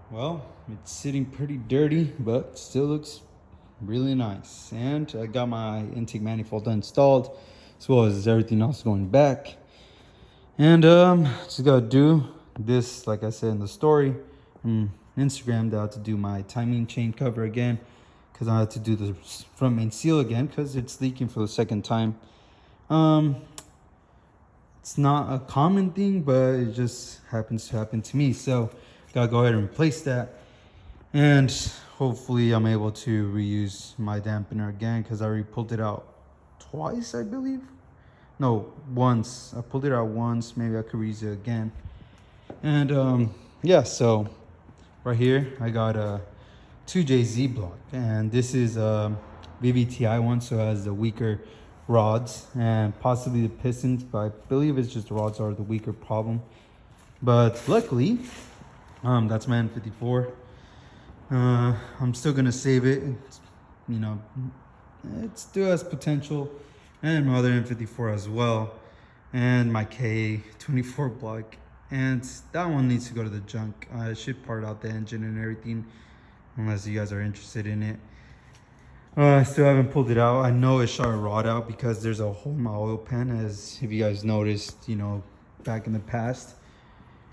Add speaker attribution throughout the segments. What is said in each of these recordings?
Speaker 1: Well, it's sitting pretty dirty, but still looks really nice. And I got my intake manifold installed, as well as everything else going back. And just gotta do this, like I said in the story, on Instagram, that I had to do my timing chain cover again, because I had to do the front main seal again, because it's leaking for the second time. Um, it's not a common thing, but it just happens to happen to me. So gotta go ahead and replace that. And hopefully I'm able to reuse my dampener again, because I already pulled it out twice, I believe. No, once. I pulled it out once. Maybe I could reuse it again. And yeah, so right here I got a 2JZ block, and this is a VVTI one, so it has the weaker rods and possibly the pistons, but I believe it's just the rods are the weaker problem. But luckily, that's my N54. I'm still gonna save it. You know, it still has potential, and my other N54 as well, and my K24 block, and that one needs to go to the junk. I should part out the engine and everything, unless you guys are interested in it. I still haven't pulled it out. I know it shot a rod out because there's a hole in my oil pan, as if you guys noticed, back in the past.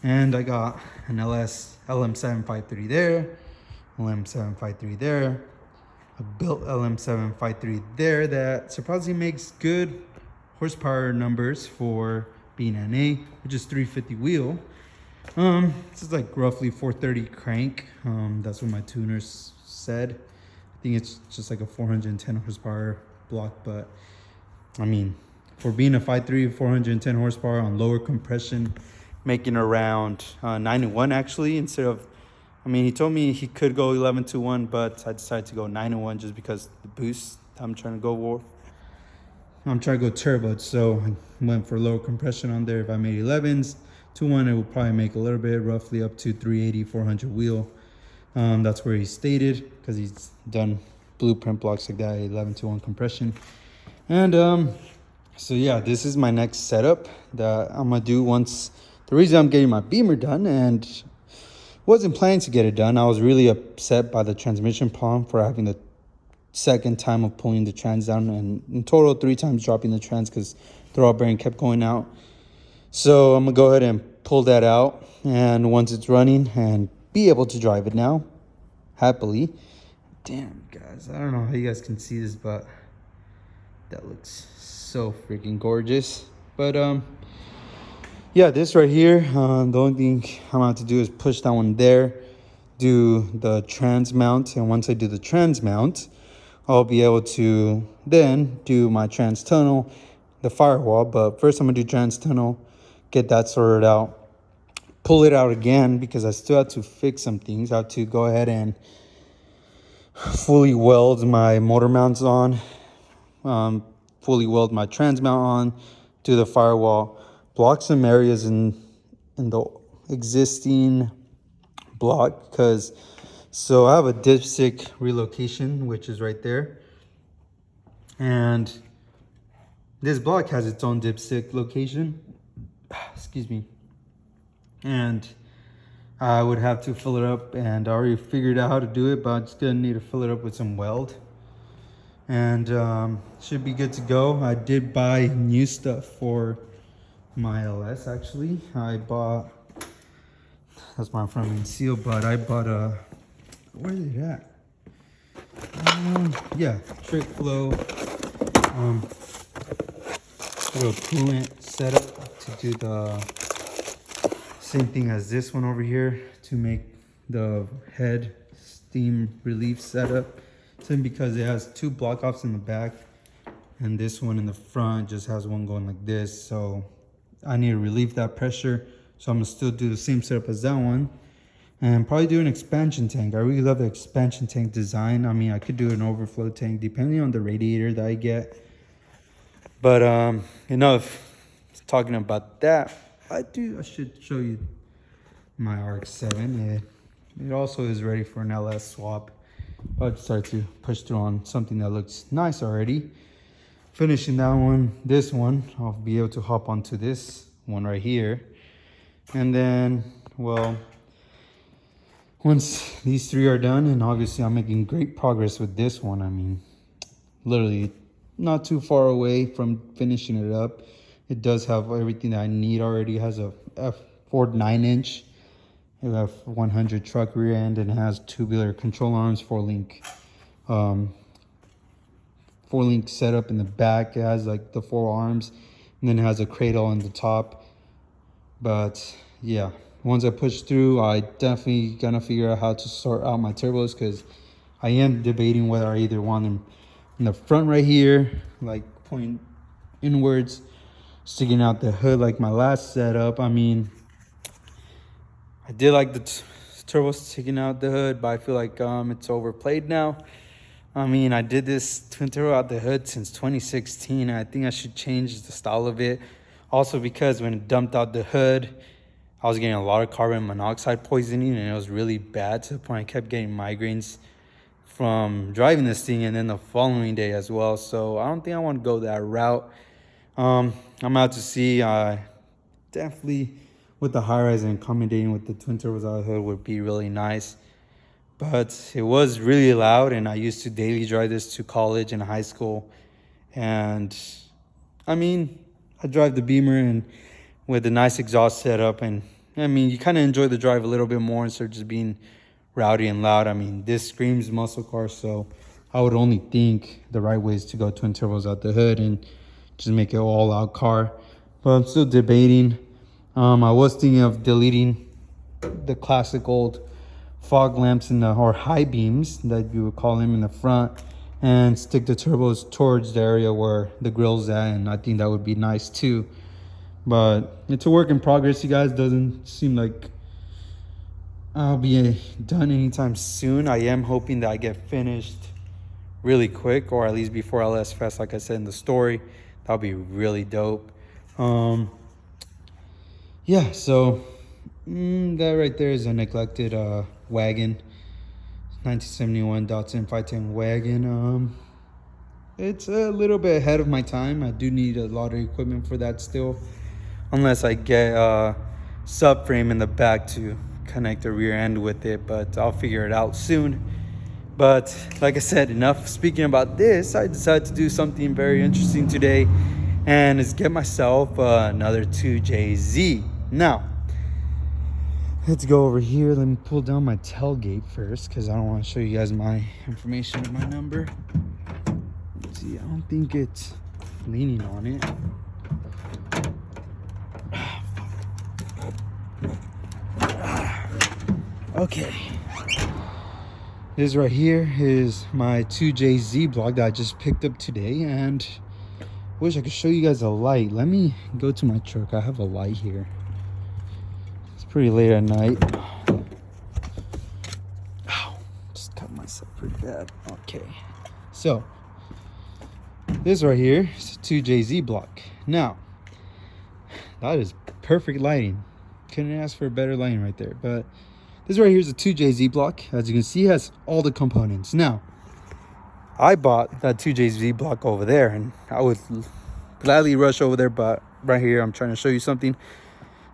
Speaker 1: And I got an LM753 there, LM753 there, a built LM753 there that surprisingly makes good horsepower numbers for being NA, which is 350 wheel. This is like roughly 430 crank. That's what my tuners said. I think it's just like a 410 horsepower block, but I mean, for being a 5.3, 410 horsepower on lower compression, making around 9 to 1 actually, instead of, I mean, he told me he could go 11 to 1, but I decided to go 9 to 1 just because the boost I'm trying to go for. I'm trying to go turbo, so I went for lower compression on there. If I made 11s to 1, it will probably make a little bit, roughly up to 380, 400 wheel. That's where he stated, because he's done blueprint blocks like that, 11 to 1 compression. And so yeah, this is my next setup that I'm gonna do once. The reason I'm getting my Beamer done, and wasn't planning to get it done, I was really upset by the transmission problem for having the second time of pulling the trans down, and in total 3 times dropping the trans because throwout bearing kept going out. So I'm gonna go ahead and pull that out, and once it's running, and be able to drive it now happily. Damn guys, I don't know how you guys can see this, but that looks so freaking gorgeous. But yeah, this right here, the only thing I'm gonna have to do is push that one there, do the trans mount, and once I do the trans mount, I'll be able to then do my trans tunnel, the firewall. But first I'm gonna do trans tunnel, get that sorted out, pull it out again because I still have to fix some things. I have to go ahead and fully weld my motor mounts on, fully weld my trans mount on, do the firewall, block some areas in the existing block, because so I have a dipstick relocation, which is right there, and this block has its own dipstick location. Excuse me. And I would have to fill it up, and I already figured out how to do it, but I'm just gonna need to fill it up with some weld, and should be good to go. I did buy new stuff for my LS. Actually, I bought, that's my front main seal, but I bought a, where is it at? Yeah, trick flow little coolant setup to do the same thing as this one over here, to make the head steam relief setup. Same, because it has 2 block offs in the back, and this one in the front just has one going like this, so I need to relieve that pressure. So I'm gonna still do the same setup as that one, and probably do an expansion tank. I really love the expansion tank design. I mean, I could do an overflow tank depending on the radiator that I get. But enough talking about that. I should show you my RX7. It also is ready for an LS swap. I'll start to push through on something that looks nice already. Finishing that one, this one, I'll be able to hop onto this one right here. And then, well, once these three are done, and obviously I'm making great progress with this one. I mean, literally not too far away from finishing it up. It does have everything that I need already. It has a Ford 9-inch F100 truck rear end, and it has tubular control arms, um, 4-link setup in the back. It has like the 4 arms, and then it has a cradle on the top. But yeah, once I push through, I definitely gonna figure out how to sort out my turbos, because I am debating whether I either want them in the front right here, like pointing inwards, sticking out the hood like my last setup. I mean, I did like the turbos sticking out the hood, but I feel like it's overplayed now. I mean, I did this twin turbo out the hood since 2016. I think I should change the style of it. Also because when it dumped out the hood, I was getting a lot of carbon monoxide poisoning, and it was really bad to the point I kept getting migraines from driving this thing, and then the following day as well. So I don't think I want to go that route. I'm out to see. Definitely with the high rise and accommodating with the twin turbos out the hood would be really nice. But it was really loud, and I used to daily drive this to college and high school. And I mean, I drive the Beamer and with a nice exhaust setup, and I mean, you kind of enjoy the drive a little bit more instead of just being rowdy and loud. I mean, this screams muscle car, so I would only think the right way is to go twin turbos out the hood and just make it all out car. But I'm still debating. I was thinking of deleting the classic old fog lamps or high beams that you would call them in the front, and stick the turbos towards the area where the grill's at, and I think that would be nice too. But it's a work in progress, you guys. Doesn't seem like I'll be done anytime soon. I am hoping that I get finished really quick, or at least before LS Fest, like I said in the story. That'll be really dope. Yeah, so that right there is a neglected wagon, 1971 Datsun 510 wagon. It's a little bit ahead of my time. I do need a lot of equipment for that still, unless I get a subframe in the back to connect the rear end with it, but I'll figure it out soon. But like I said, enough speaking about this. I decided to do something very interesting today, and is get myself another 2JZ. Now, let's go over here. Let me pull down my tailgate first, because I don't want to show you guys my information and my number. Let's see, I don't think it's leaning on it. Okay. This right here is my 2JZ block that I just picked up today, and wish I could show you guys a light. Let me go to my truck. I have a light here. It's pretty late at night. Ow, just cut myself pretty bad. Okay, so this right here is a 2JZ block. Now, that is perfect lighting. Couldn't ask for a better lighting right there. But this right here is a 2JZ block. As you can see, it has all the components. Now, I bought that 2JZ block over there, and I would gladly rush over there, but right here I'm trying to show you something.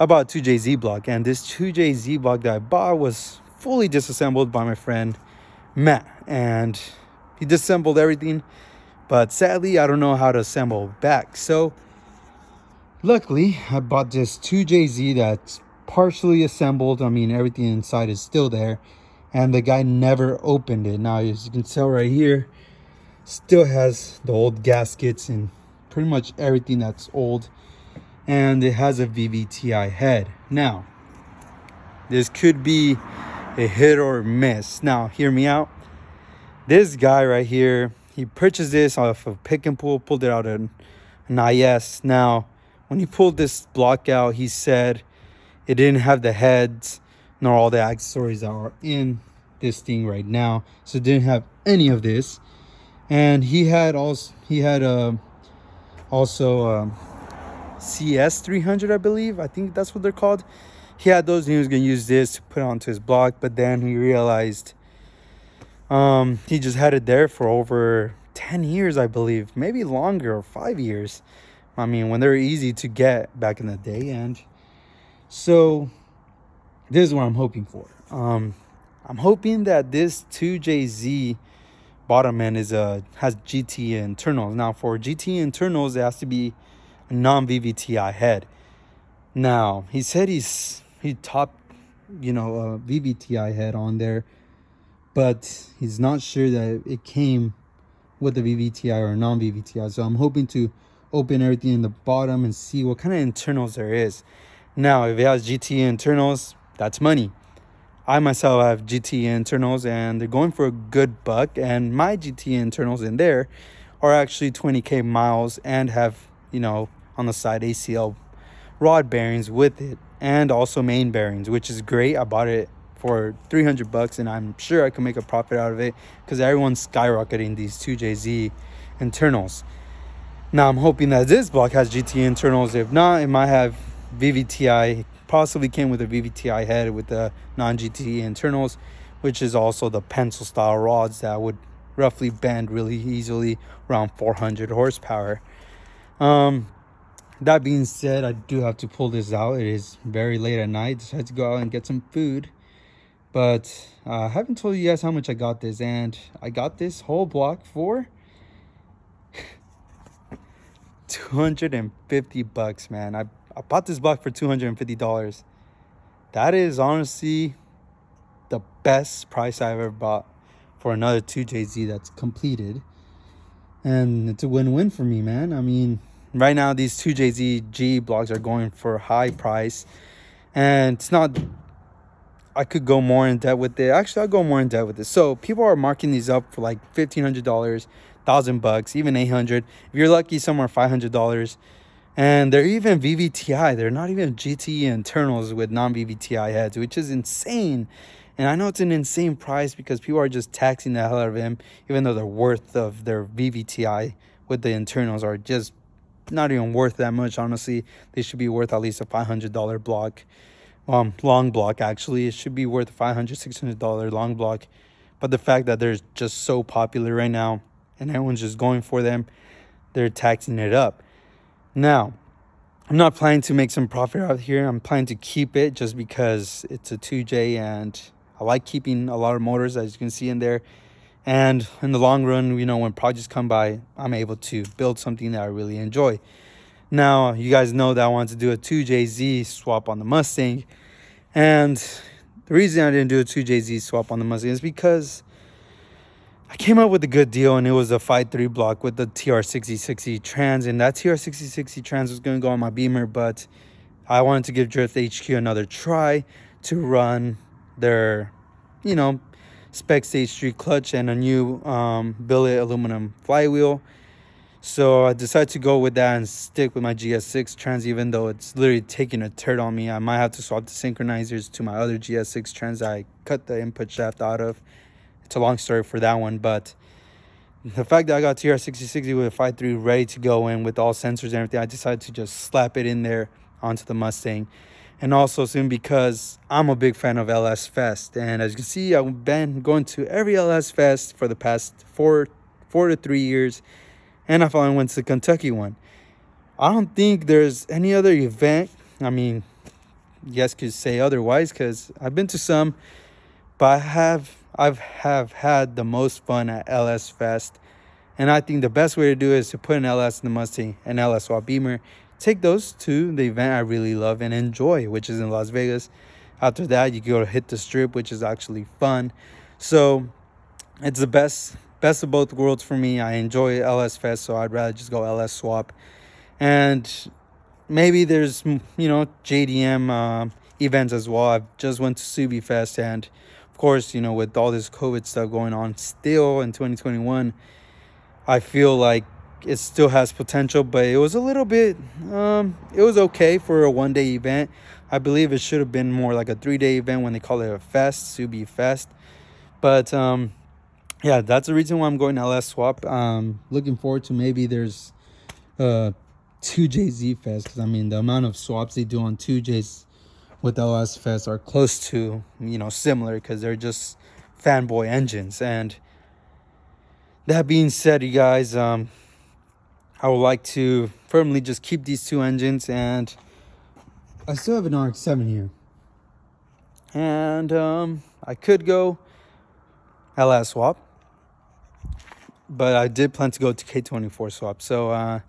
Speaker 1: I bought a 2JZ block, and this 2JZ block that I bought was fully disassembled by my friend Matt, and he disassembled everything, but sadly I don't know how to assemble back. So luckily I bought this 2JZ that's partially assembled. I mean, everything inside is still there, and the guy never opened it. Now, as you can tell right here, still has the old gaskets and pretty much everything that's old, and it has a VVTi head. Now, this could be a hit or miss. Now, hear me out. This guy right here, he purchased this off of Pick and Pull, pulled it out an IS. Now, when he pulled this block out, he said it didn't have the heads nor all the accessories that are in this thing right now, so it didn't have any of this. And he had also CS300, I believe. I think that's what they're called. He had those, and he was going to use this to put onto his block, but then he realized he just had it there for over 10 years, I believe, maybe longer, or 5 years. I mean, when they're easy to get back in the day. And so this is what I'm hoping for. I'm hoping that this 2JZ bottom end has GT internals. Now for GT internals, it has to be a non-VVTi head. Now he said he topped, a VVTi head on there, but he's not sure that it came with the VVTi or non-VVTi. So I'm hoping to open everything in the bottom and see what kind of internals there is. Now, if it has GT internals, that's money. I myself have GT internals and they're going for a good buck. And my GT internals in there are actually 20K miles and have, on the side ACL rod bearings with it and also main bearings, which is great. I bought it for $300 and I'm sure I can make a profit out of it because everyone's skyrocketing these 2JZ internals. Now I'm hoping that this block has GT internals. If not, it might have VVTi. Possibly came with a VVTi head with the non-GT internals, which is also the pencil style rods that would roughly bend really easily around 400 horsepower. That being said, I do have to pull this out. It is very late at night. Just had to go out and get some food. But I haven't told you guys how much I got this. And I got this whole block for $250, man. I bought this block for $250. That is honestly the best price I've ever bought for another 2JZ that's completed. And it's a win-win for me, man. I mean, right now these 2JZ G blocks are going for a high price. And it's not... I could go more in depth with it. Actually, I'll go more in depth with this. So people are marking these up for like $1,500, $1,000, even $800. If you're lucky, somewhere $500. And they're even VVTi. They're not even GT internals with non-VVTi heads, which is insane. And I know it's an insane price because people are just taxing the hell out of them, even though the worth of their VVTi with the internals are just not even worth that much. Honestly, they should be worth at least a $500 block. Long block, actually. It should be worth a $500, $600 long block. But the fact that they're just so popular right now and everyone's just going for them, they're taxing it up. Now, I'm not planning to make some profit out here. I'm planning to keep it just because it's a 2J and I like keeping a lot of motors, as you can see in there. And in the long run, when projects come by, I'm able to build something that I really enjoy. Now, you guys know that I wanted to do a 2JZ swap on the Mustang. And the reason I didn't do a 2JZ swap on the Mustang is because I came up with a good deal, and it was a 5.3 block with the TR6060 trans. And that TR6060 trans was going to go on my Beamer, but I wanted to give Drift HQ another try to run their, spec stage 3 clutch and a new billet aluminum flywheel. So I decided to go with that and stick with my GS6 trans, even though it's literally taking a turd on me. I might have to swap the synchronizers to my other GS6 trans that I cut the input shaft out of. It's a long story for that one, but the fact that I got TR6060 with a 5.3 ready to go in with all sensors and everything, I decided to just slap it in there onto the Mustang. And also soon because I'm a big fan of LS Fest. And as you can see, I've been going to every LS Fest for the past four to 3 years. And I finally went to the Kentucky one. I don't think there's any other event. I mean, you guys could say otherwise because I've been to some. But I've had the most fun at LS Fest. And I think the best way to do it is to put an LS in the Mustang, an LS swap Beamer. Take those to the event I really love and enjoy, which is in Las Vegas. After that, you go to hit the strip, which is actually fun. So it's the best of both worlds for me. I enjoy LS Fest, so I'd rather just go LS swap. And maybe there's, JDM events as well. I just went to Subi Fest, and of course, with all this COVID stuff going on still in 2021, I feel like it still has potential, but it was a little bit, it was okay for a one-day event. I believe it should have been more like a 3-day event when they call it a fest, Subi Fest. But, yeah, that's the reason why I'm going LS swap. Looking forward to maybe there's 2JZ Fest, because, I mean, the amount of swaps they do on 2Js with LS Fest are close to, similar, because they're just fanboy engines. And that being said, you guys, I would like to firmly just keep these two engines, and I still have an RX7 here. And I could go LS swap, but I did plan to go to K24 swap. So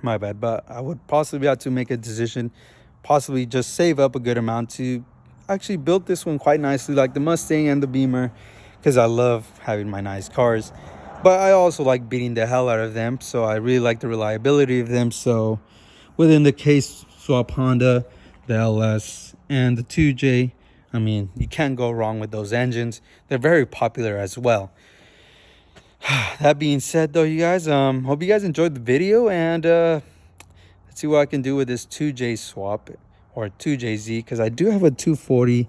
Speaker 1: my bad, but I would possibly have to make a decision, possibly just save up a good amount to actually build this one quite nicely, like the Mustang and the Beamer, because I love having my nice cars. But I also like beating the hell out of them, so I really like the reliability of them. So within the case swap Honda, the LS, and the 2J, I mean, you can't go wrong with those engines. They're very popular as well. That being said, though, you guys, hope you guys enjoyed the video, and let's see what I can do with this 2J swap or 2JZ, because I do have a 240,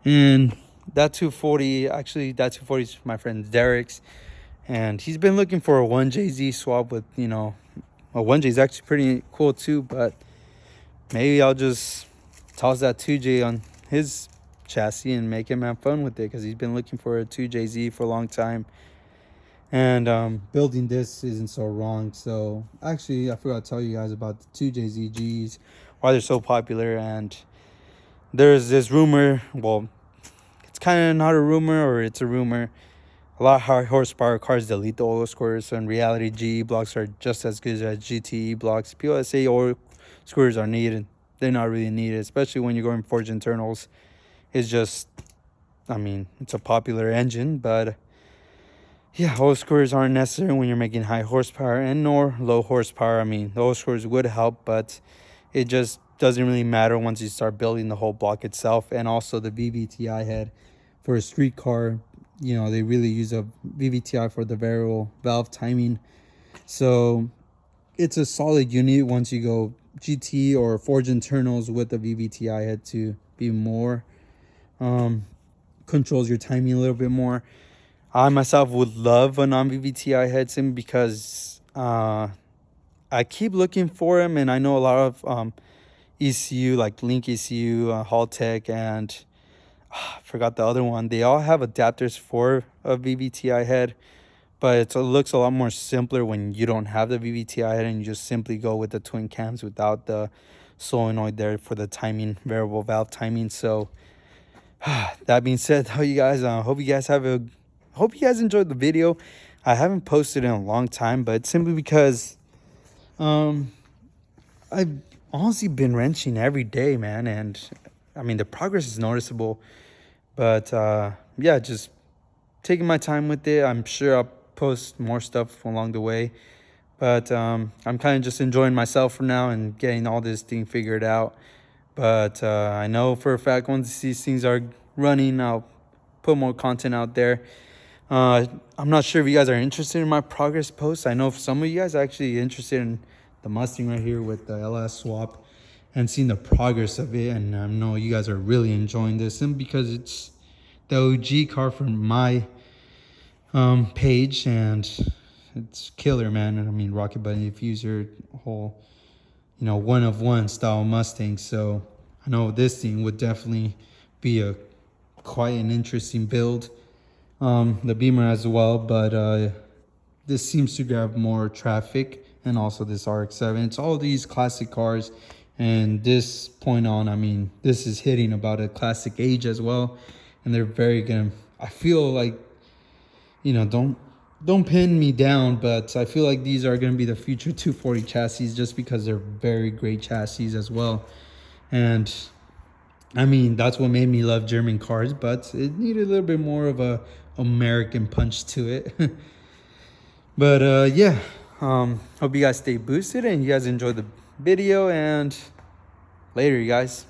Speaker 1: and that 240, actually, that 240 is my friend Derek's, and he's been looking for a 1JZ swap with, you know, a 1J is actually pretty cool too, but maybe I'll just toss that 2J on his chassis and make him have fun with it, because he's been looking for a 2JZ for a long time. And building this isn't so wrong. So actually, I forgot to tell you guys about the 2JZGs, why they're so popular. And there's this rumor, well, it's kind of not a rumor, or it's a rumor. A lot of high horsepower cars delete the oil squirters, so in reality, GE blocks are just as good as GTE blocks. People that say oil squirters are needed, they're not really needed, especially when you're going forged internals. It's just, I mean, it's a popular engine, but yeah, oil squirters aren't necessary when you're making high horsepower and nor low horsepower. I mean, the oil squirters would help, but it just doesn't really matter once you start building the whole block itself. And also the VVTi head for a street car, you know, they really use a VVTi for the variable valve timing. So it's a solid unit once you go GT or forged internals with the VVTi head to be more, controls your timing a little bit more. I myself would love a non-VVTi head sim, because I keep looking for them, and I know a lot of ECU, like Link ECU, Haltech, and I forgot the other one. They all have adapters for a VVTi head, but it looks a lot more simpler when you don't have the VVTi head and you just simply go with the twin cams without the solenoid there for the timing, variable valve timing. So that being said, though, you guys, hope you guys enjoyed the video. I haven't posted in a long time, but simply because I've honestly been wrenching every day, man, and I mean the progress is noticeable. But yeah, just taking my time with it. I'm sure I'll post more stuff along the way, but I'm kind of just enjoying myself for now and getting all this thing figured out. But I know for a fact once these things are running, I'll put more content out there. I'm not sure if you guys are interested in my progress posts. I know some of you guys are actually interested in the Mustang right here with the LS swap and seeing the progress of it. And I know you guys are really enjoying this, and because it's the OG car from my page, and it's killer, man. And I mean, rocket button diffuser, whole, you know, one of one style Mustang. So I know this thing would definitely be quite an interesting build. The Beamer as well, but this seems to grab more traffic, and also this RX7. It's all these classic cars, and this point on, I mean, this is hitting about a classic age as well, and they're very good. I feel like, you know, don't pin me down, but I feel like these are going to be the future 240 chassis, just because they're very great chassis as well. And I mean, that's what made me love German cars, but it needed a little bit more of a American punch to it. But yeah, hope you guys stay boosted and you guys enjoy the video, and later, you guys.